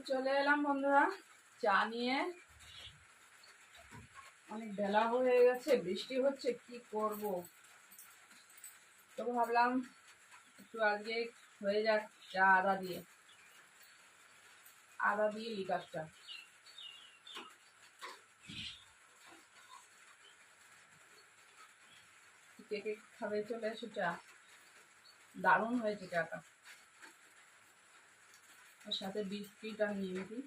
চলে এলাম বন্ধুরা চা নিয়ে। অনেক বেলা হয়ে গেছে, বৃষ্টি হচ্ছে, কি করব। তো ভাবলাম একটু আজকে হয়ে যাক চা আদা দিয়ে লিকার চা। কে কে খাবে চলে এসো চা। দারুণ হয়েছে চাটা। ওর সাথে বিস্কিট আর নিমকি।